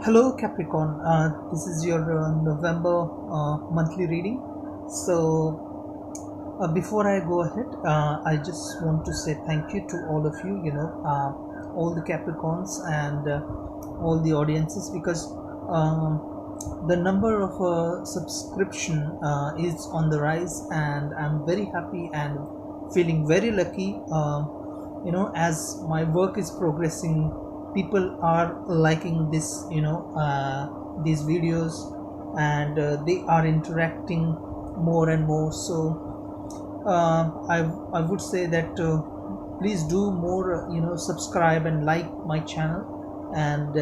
Hello Capricorn, this is your November monthly reading. Before I go ahead, I just want to say thank you to all of you, all the Capricorns and all the audiences, because the number of subscription is on the rise, and I'm very happy and feeling very lucky. As my work is progressing, people are liking these videos, and they are interacting more and more. I would say that please do more, subscribe and like my channel, and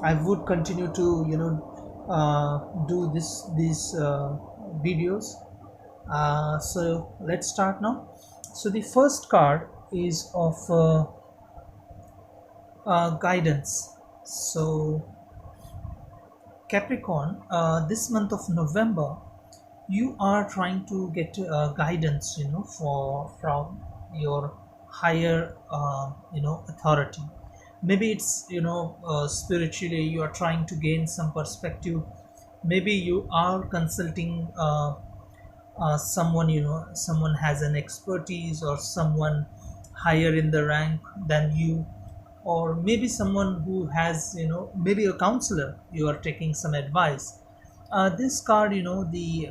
I would continue to do these videos. So let's start now. So the first card is of guidance. So Capricorn, this month of November, you are trying to get guidance, for from your higher, authority. Maybe it's, spiritually you are trying to gain some perspective. Maybe you are consulting someone, someone has an expertise, or someone higher in the rank than you, or maybe someone who has, maybe a counselor, you are taking some advice. This card, the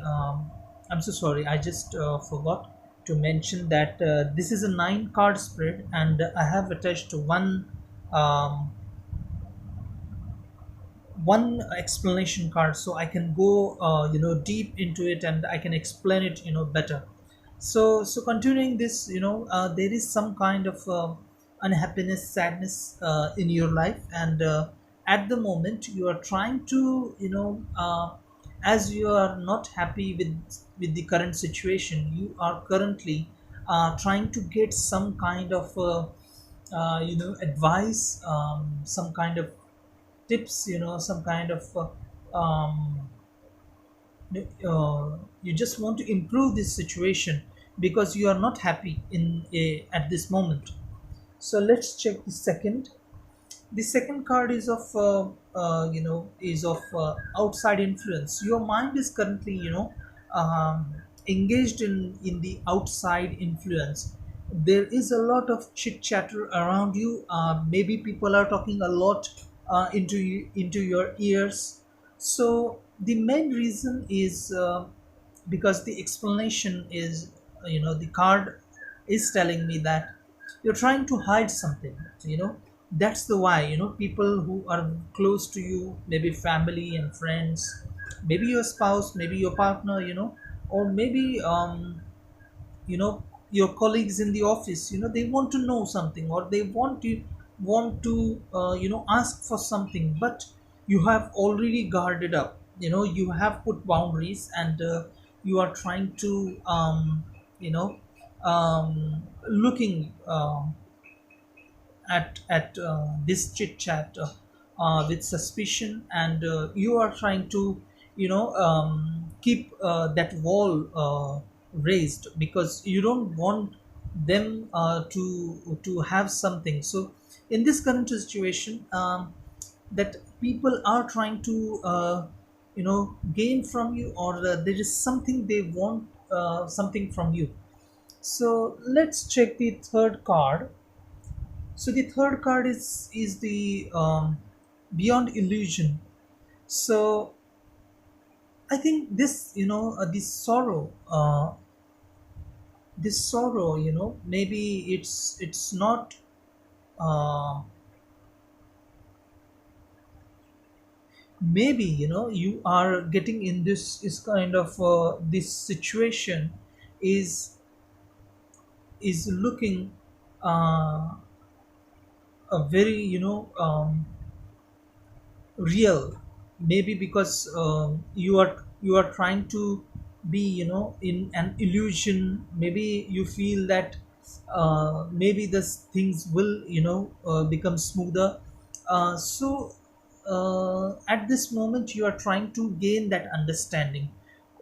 I'm so sorry, I just forgot to mention that this is a 9 card spread, and I have attached um, one explanation card, so I can go deep into it, and I can explain it better. So continuing this, there is some kind of unhappiness, sadness in your life, and at the moment you are trying to, as you are not happy with the current situation, you are currently trying to get some kind of advice, some kind of tips, some kind of you just want to improve this situation because you are not happy at this moment. So let's check the second card is of outside influence. Your mind is currently, engaged in the outside influence. There is a lot of chit chatter around you. Maybe people are talking a lot into your ears. So the main reason is because the explanation is, the card is telling me that you're trying to hide something. That's the why, people who are close to you, maybe family and friends, maybe your spouse, maybe your partner, or maybe your colleagues in the office, they want to know something, or they want to ask for something, but you have already guarded up. You have put boundaries, and you are trying to you know looking at this chit chat with suspicion, and you are trying to keep that wall raised, because you don't want them to have something. So in this current situation, that people are trying to gain from you, or there is something they want, something from you. So let's check the third card. So the third card is the beyond illusion. So I think this, this sorrow, maybe it's not. Uh, Maybe, you are getting in this is kind of this situation is looking uh, a very, real. Maybe because you are trying to be, in an illusion. Maybe you feel that maybe this things will, become smoother. At this moment you are trying to gain that understanding.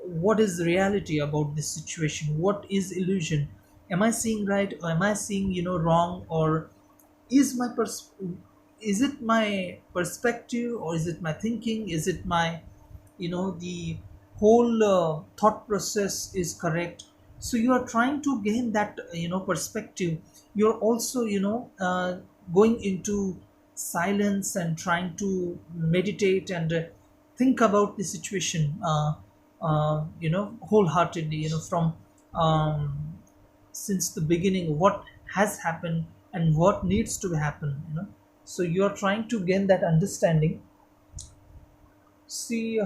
What is reality about this situation? What is illusion? Am I seeing right, or am I seeing, wrong? Or is my is it my perspective, or is it my thinking, is it my, the whole thought process is correct? So you are trying to gain that perspective. You're also going into silence and trying to meditate and think about the situation wholeheartedly, from since the beginning, what has happened and what needs to happen, so you are trying to gain that understanding. See,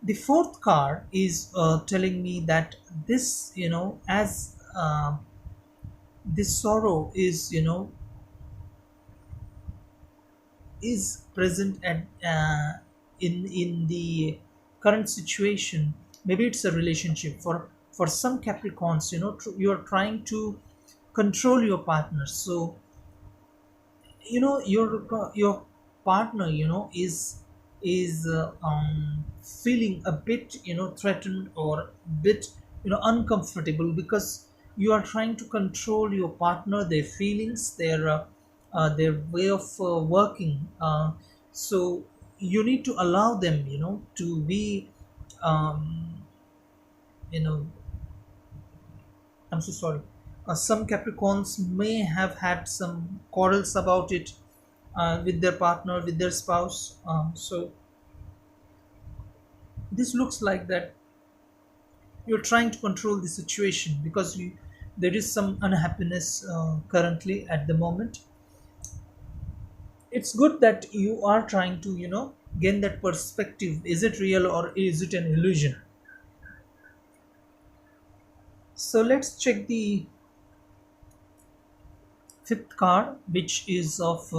the fourth card is telling me that this, as this sorrow is, is present at in the current situation. Maybe it's a relationship. For some Capricorns, you are trying to control your partner. So your partner is feeling a bit threatened, or bit uncomfortable, because you are trying to control your partner, their feelings, their way of working. So you need to allow them to be um, you know I'm so sorry. Some Capricorns may have had some quarrels about it with their partner, with their spouse. So this looks like that you're trying to control the situation, because there is some unhappiness currently at the moment. It's good that you are trying to gain that perspective. Is it real, or is it an illusion? So let's check the fifth card, which is of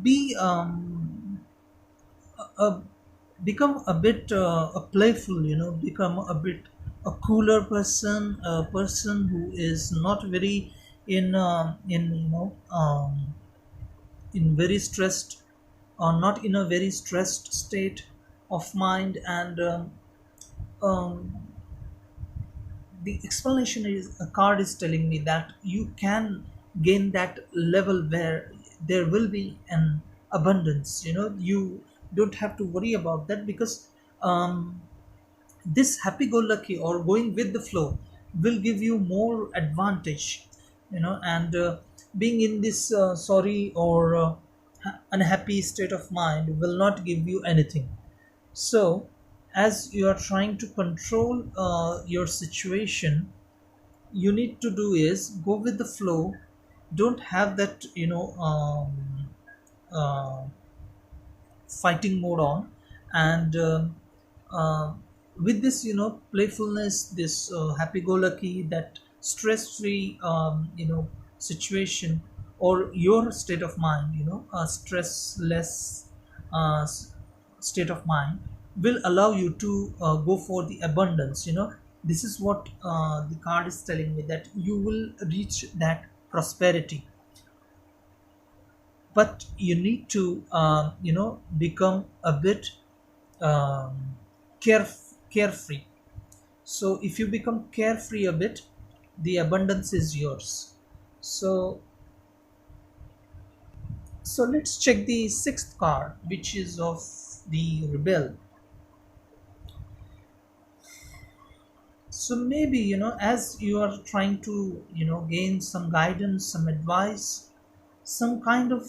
be a become a bit a playful, become a bit a cooler person, a person who is not very in in very stressed, or not in a very stressed state of mind. And um, the explanation is, a card is telling me that you can gain that level where there will be an abundance. You don't have to worry about that, because this happy-go-lucky, or going with the flow, will give you more advantage. And being in this sorry or unhappy state of mind will not give you anything. So as you are trying to control your situation, you need to do is go with the flow. Don't have that uh, fighting mode on. And uh, with this playfulness, this happy-go-lucky, that stress-free situation, or your state of mind, a stressless state of mind, will allow you to go for the abundance. This is what the card is telling me, that you will reach that prosperity. But you need to become a bit um, carefree. So if you become carefree a bit, the abundance is yours. So so let's check the sixth card, which is of the rebel. So maybe as you are trying to gain some guidance, some advice, some kind of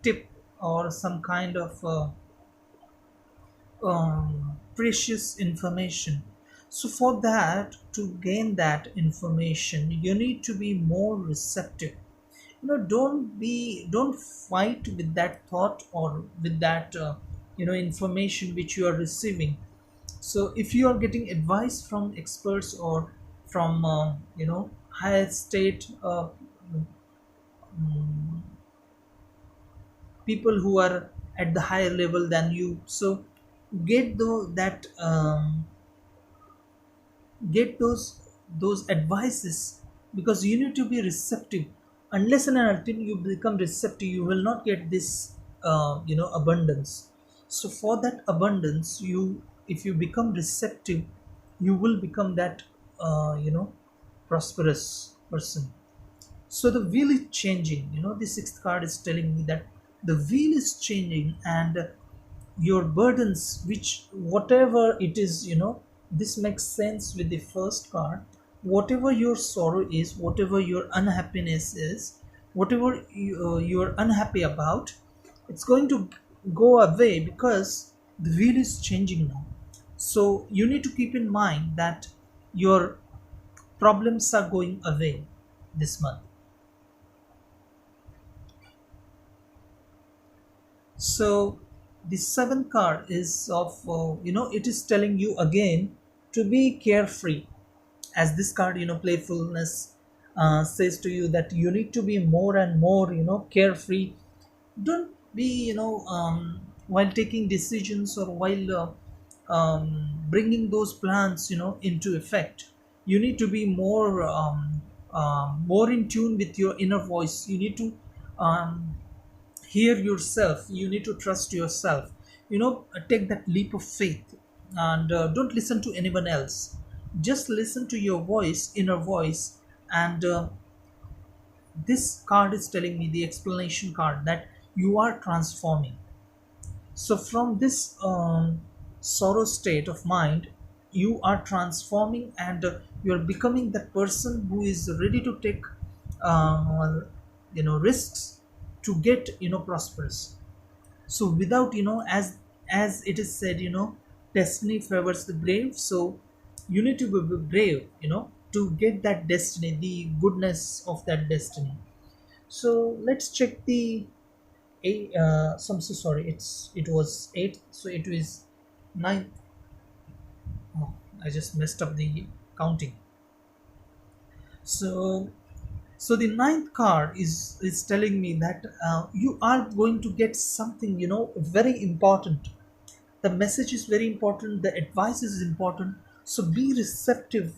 tip, or some kind of precious information. So for that, to gain that information, you need to be more receptive. Don't fight with that thought, or with that information which you are receiving. So if you are getting advice from experts, or from higher state people who are at the higher level than you, so get that get those advices, because you need to be receptive. Unless and until you become receptive, you will not get this abundance. So for that abundance, if you become receptive, you will become that prosperous. person. So the wheel is changing. The sixth card is telling me that the wheel is changing, and your burdens, which whatever it is, this makes sense with the first card. Whatever your sorrow is, whatever your unhappiness is, whatever you're unhappy about, it's going to go away because the wheel is changing now. So you need to keep in mind that your problems are going away this month. So the seventh card is of it is telling you again to be carefree, as this card, playfulness, says to you that you need to be more and more, carefree. Don't be, while taking decisions or while bringing those plans, into effect. You need to be more in tune with your inner voice. You need to um, hear yourself. You need to trust yourself. Take that leap of faith, and don't listen to anyone else. Just listen to your voice, inner voice. And this card is telling me, the explanation card, that you are transforming. So from this sorrow state of mind, you are transforming, and you are becoming that person who is ready to take risks to get prosperous. So without, as it is said, destiny favors the brave. So you need to be brave, to get that destiny, the goodness of that destiny. So let's check the eight. So I'm so sorry. It was eight. So it was nine. Oh, I just messed up the counting. So the ninth card is telling me that you are going to get something, very important. The message is very important. The advice is important. So be receptive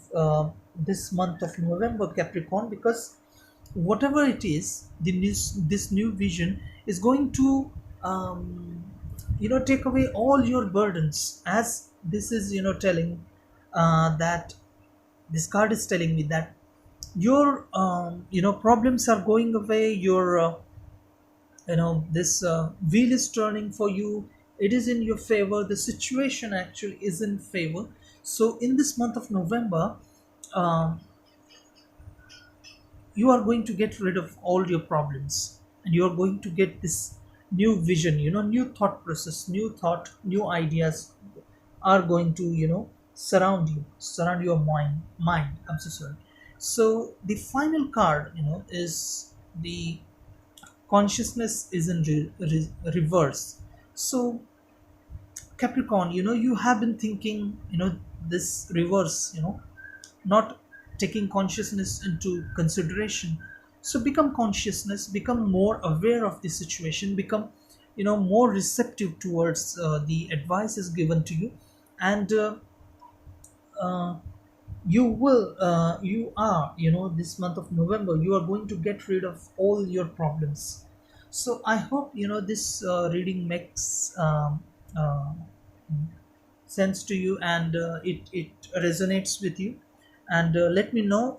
this month of November, Capricorn, because whatever it is, this new vision is going to take away all your burdens, as this is, telling that this card is telling me that your problems are going away. Your this wheel is turning for you. It is in your favor. The situation actually is in favor. So in this month of November, um, you are going to get rid of all your problems, and you are going to get this new vision, new thought process, new thought, new ideas are going to, surround your mind. I'm so sorry. So the final card, is the consciousness is in reverse. So Capricorn, you have been thinking, this reverse, not taking consciousness into consideration. So become consciousness, become more aware of the situation, become, more receptive towards the advices given to you. And uh, you are, this month of November, you are going to get rid of all your problems. So I hope, this reading makes sense to you, and it resonates with you. And let me know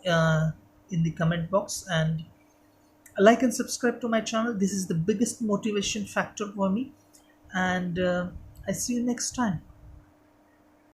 in the comment box, and like and subscribe to my channel. This is the biggest motivation factor for me. And I see you next time.